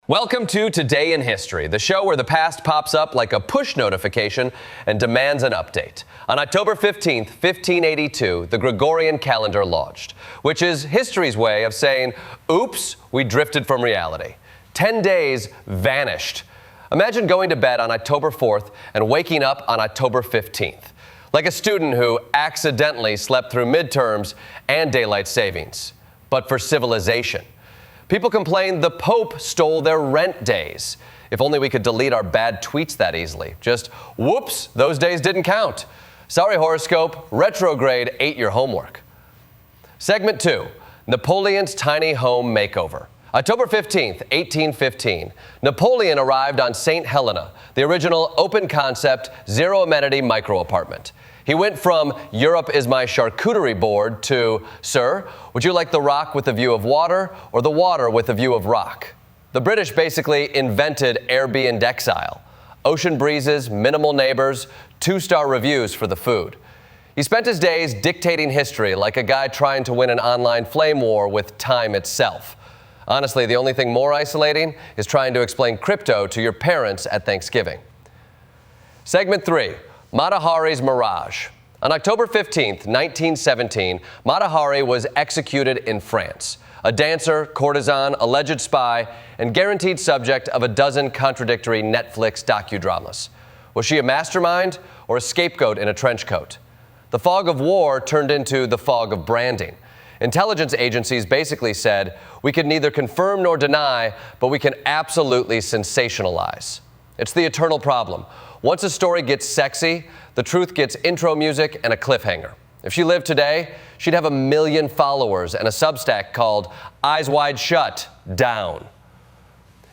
Welcome to Today in History, the show where the past pops up like a push notification and demands an update. On October 15th, 1582, the Gregorian calendar launched, which is history's way of saying, oops, we drifted from reality. 10 days vanished. Imagine going to bed on October 4th and waking up on October 15th, like a student who accidentally slept through midterms and daylight savings, but for civilization. People complain the Pope stole their rent days. If only we could delete our bad tweets that easily. Just, whoops, those days didn't count. Sorry, horoscope, retrograde ate your homework. Segment 2, Napoleon's tiny home makeover. October 15th, 1815, Napoleon arrived on St. Helena, the original open-concept, zero-amenity micro-apartment. He went from Europe is my charcuterie board to, sir, would you like the rock with a view of water or the water with a view of rock? The British basically invented Airbnb-exile. Ocean breezes, minimal neighbors, 2-star reviews for the food. He spent his days dictating history like a guy trying to win an online flame war with time itself. Honestly, the only thing more isolating is trying to explain crypto to your parents at Thanksgiving. Segment 3. Mata Hari's Mirage. On October 15th, 1917, Mata Hari was executed in France. A dancer, courtesan, alleged spy, and guaranteed subject of a dozen contradictory Netflix docudramas. Was she a mastermind or a scapegoat in a trench coat? The fog of war turned into the fog of branding. Intelligence agencies basically said, we can neither confirm nor deny, but we can absolutely sensationalize. It's the eternal problem. Once a story gets sexy, the truth gets intro music and a cliffhanger. If she lived today, she'd have 1 million followers and a Substack called Eyes Wide Shut, Down.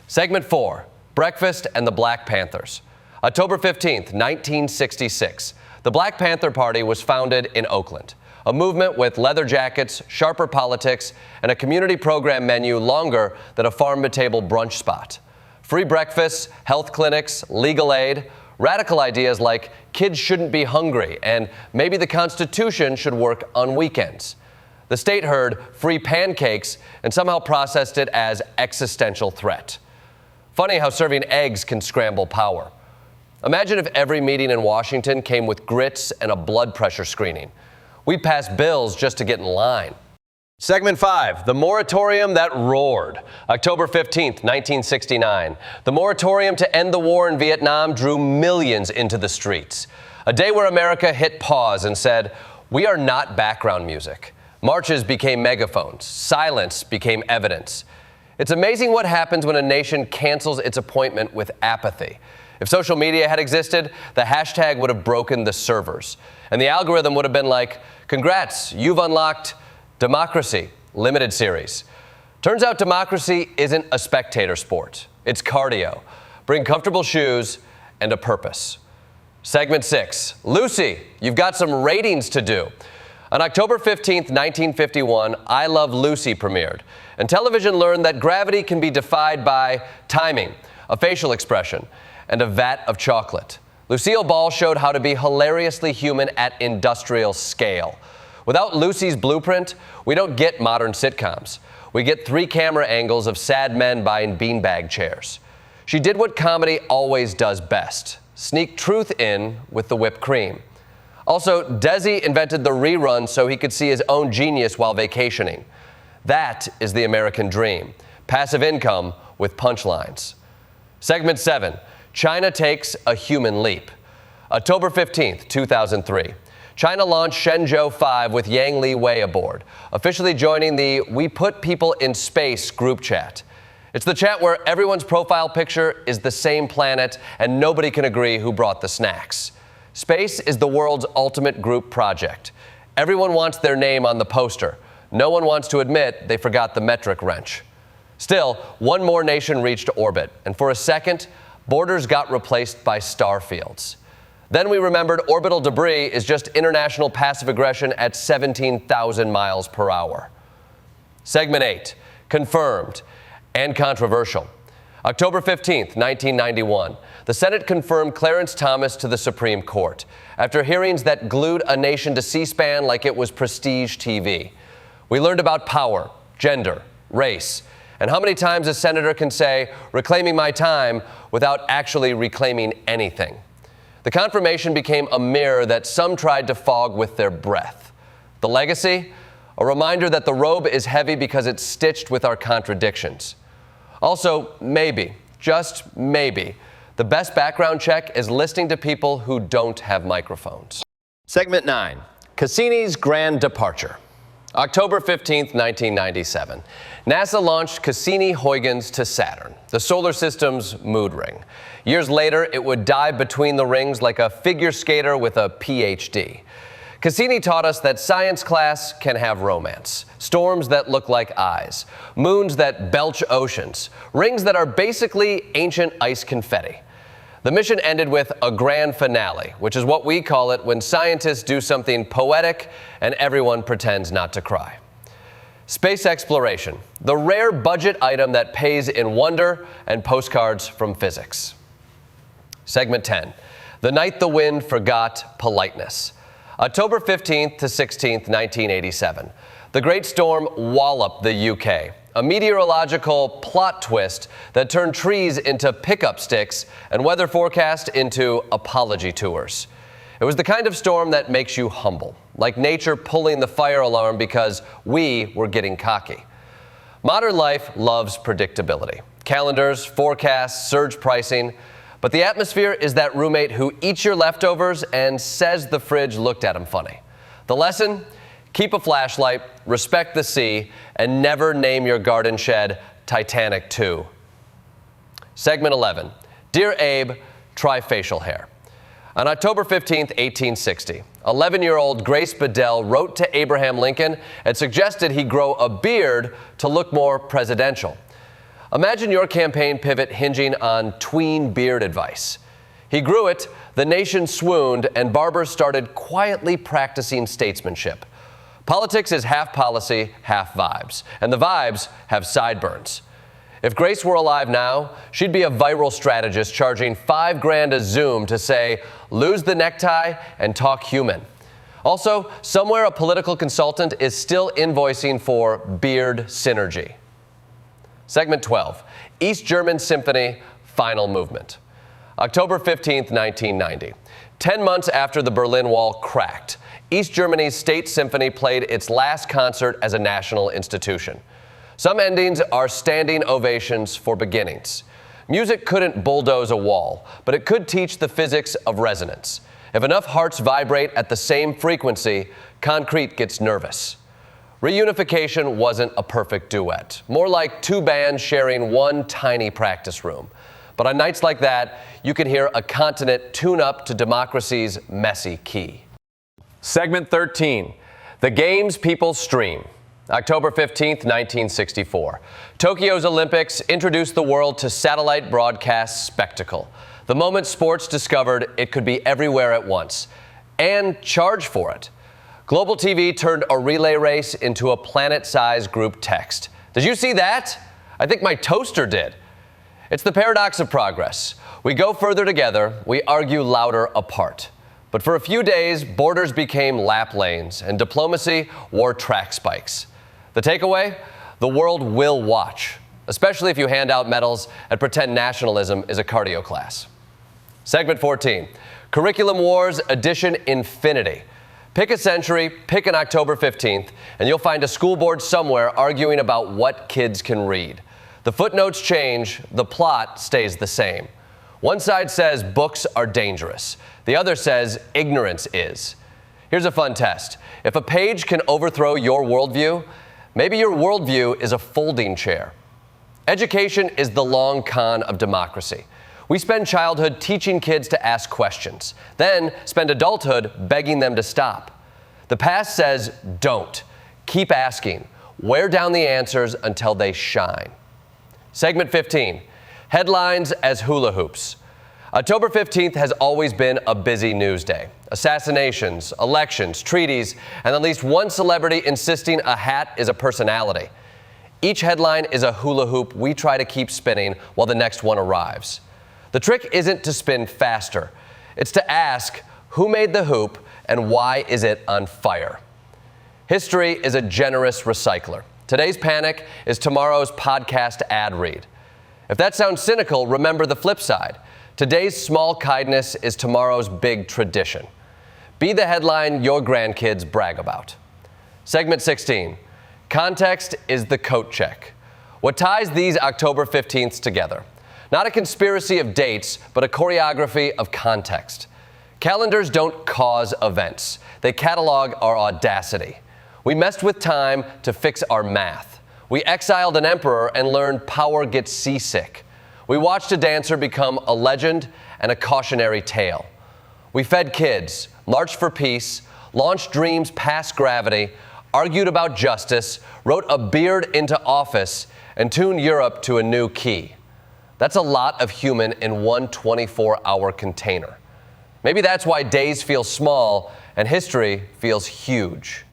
Segment 4, Breakfast and the Black Panthers. October 15th, 1966, the Black Panther Party was founded in Oakland, a movement with leather jackets, sharper politics, and a community program menu longer than a farm-to-table brunch spot. Free breakfasts, health clinics, legal aid, radical ideas like kids shouldn't be hungry and maybe the Constitution should work on weekends. The state heard free pancakes and somehow processed it as existential threat. Funny how serving eggs can scramble power. Imagine if every meeting in Washington came with grits and a blood pressure screening. We'd pass bills just to get in line. Segment 5, the moratorium that roared. October 15th, 1969. The moratorium to end the war in Vietnam drew millions into the streets. A day where America hit pause and said, we are not background music. Marches became megaphones. Silence became evidence. It's amazing what happens when a nation cancels its appointment with apathy. If social media had existed, the hashtag would have broken the servers. And the algorithm would have been like, congrats, you've unlocked Democracy, limited series. Turns out democracy isn't a spectator sport. It's cardio. Bring comfortable shoes and a purpose. Segment 6, Lucy, you've got some ratings to do. On October 15th, 1951, I Love Lucy premiered, and television learned that gravity can be defied by timing, a facial expression, and a vat of chocolate. Lucille Ball showed how to be hilariously human at industrial scale. Without Lucy's blueprint, we don't get modern sitcoms. We get 3 camera angles of sad men buying beanbag chairs. She did what comedy always does best, sneak truth in with the whipped cream. Also, Desi invented the rerun so he could see his own genius while vacationing. That is the American dream, passive income with punchlines. Segment 7, China takes a human leap. October 15th, 2003. China launched Shenzhou 5 with Yang Li Wei aboard, officially joining the We Put People in Space group chat. It's the chat where everyone's profile picture is the same planet and nobody can agree who brought the snacks. Space is the world's ultimate group project. Everyone wants their name on the poster. No one wants to admit they forgot the metric wrench. Still, one more nation reached orbit, and for a second, borders got replaced by star fields. Then we remembered orbital debris is just international passive aggression at 17,000 miles per hour. Segment 8, confirmed and controversial. October 15th, 1991, the Senate confirmed Clarence Thomas to the Supreme Court after hearings that glued a nation to C-SPAN like it was prestige TV. We learned about power, gender, race, And how many times a senator can say, "reclaiming my time," without actually reclaiming anything? The confirmation became a mirror that some tried to fog with their breath. The legacy? A reminder that the robe is heavy because it's stitched with our contradictions. Also, maybe, just maybe, the best background check is listening to people who don't have microphones. Segment 9, Cassini's Grand Departure. October 15th, 1997. NASA launched Cassini-Huygens to Saturn, the solar system's mood ring. Years later, it would dive between the rings like a figure skater with a PhD. Cassini taught us that science class can have romance, storms that look like eyes, moons that belch oceans, rings that are basically ancient ice confetti. The mission ended with a grand finale, which is what we call it when scientists do something poetic and everyone pretends not to cry. Space exploration, the rare budget item that pays in wonder and postcards from physics. Segment 10, the night the wind forgot politeness. October 15th to 16th, 1987. The Great Storm walloped the UK, a meteorological plot twist that turned trees into pickup sticks and weather forecast into apology tours. It was the kind of storm that makes you humble, like nature pulling the fire alarm because we were getting cocky. Modern life loves predictability. Calendars, forecasts, surge pricing. But the atmosphere is that roommate who eats your leftovers and says the fridge looked at him funny. The lesson? Keep a flashlight, respect the sea, and never name your garden shed Titanic 2. Segment 11. Dear Abe, try facial hair. On October 15th, 1860, 11-year-old Grace Bedell wrote to Abraham Lincoln and suggested he grow a beard to look more presidential. Imagine your campaign pivot hinging on tween beard advice. He grew it, the nation swooned, and barbers started quietly practicing statesmanship. Politics is half policy, half vibes, and the vibes have sideburns. If Grace were alive now, she'd be a viral strategist charging $5,000 a Zoom to say, lose the necktie and talk human. Also, somewhere a political consultant is still invoicing for beard synergy. Segment 12, East German Symphony, Final Movement. October 15th, 1990. 10 months after the Berlin Wall cracked, East Germany's State Symphony played its last concert as a national institution. Some endings are standing ovations for beginnings. Music couldn't bulldoze a wall, but it could teach the physics of resonance. If enough hearts vibrate at the same frequency, concrete gets nervous. Reunification wasn't a perfect duet, more like two bands sharing one tiny practice room. But on nights like that, you can hear a continent tune up to democracy's messy key. Segment 13, the games people stream. October 15th, 1964. Tokyo's Olympics introduced the world to satellite broadcast spectacle. The moment sports discovered it could be everywhere at once and charge for it. Global TV turned a relay race into a planet-sized group text. Did you see that? I think my toaster did. It's the paradox of progress. We go further together, we argue louder apart. But for a few days, borders became lap lanes and diplomacy wore track spikes. The takeaway? The world will watch, especially if you hand out medals and pretend nationalism is a cardio class. Segment 14, Curriculum Wars Edition Infinity. Pick a century, pick an October 15th, and you'll find a school board somewhere arguing about what kids can read. The footnotes change, the plot stays the same. One side says books are dangerous. The other says ignorance is. Here's a fun test. If a page can overthrow your worldview, maybe your worldview is a folding chair. Education is the long con of democracy. We spend childhood teaching kids to ask questions, then spend adulthood begging them to stop. The past says don't. Keep asking. Wear down the answers until they shine. Segment 15, headlines as hula hoops. October 15th has always been a busy news day. Assassinations, elections, treaties, and at least one celebrity insisting a hat is a personality. Each headline is a hula hoop we try to keep spinning while the next one arrives. The trick isn't to spin faster. It's to ask, who made the hoop and why is it on fire? History is a generous recycler. Today's panic is tomorrow's podcast ad read. If that sounds cynical, remember the flip side. Today's small kindness is tomorrow's big tradition. Be the headline your grandkids brag about. Segment 16. Context is the coat check. What ties these October 15ths together? Not a conspiracy of dates, but a choreography of context. Calendars don't cause events. They catalog our audacity. We messed with time to fix our math. We exiled an emperor and learned power gets seasick. We watched a dancer become a legend and a cautionary tale. We fed kids, marched for peace, launched dreams past gravity, argued about justice, wrote a beard into office, and tuned Europe to a new key. That's a lot of human in one 24-hour container. Maybe that's why days feel small and history feels huge.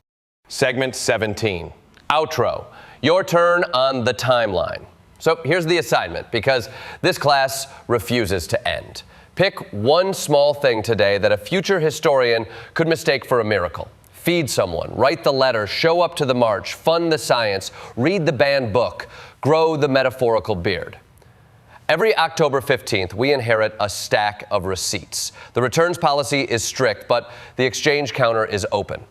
Segment 17. Outro. Your turn on the timeline. So here's the assignment, because this class refuses to end. Pick one small thing today that a future historian could mistake for a miracle. Feed someone, write the letter, show up to the march, fund the science, read the banned book, grow the metaphorical beard. Every October 15th, we inherit a stack of receipts. The returns policy is strict, but the exchange counter is open.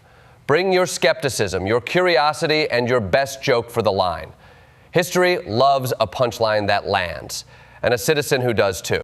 Bring your skepticism, your curiosity, and your best joke for the line. History loves a punchline that lands, and a citizen who does too.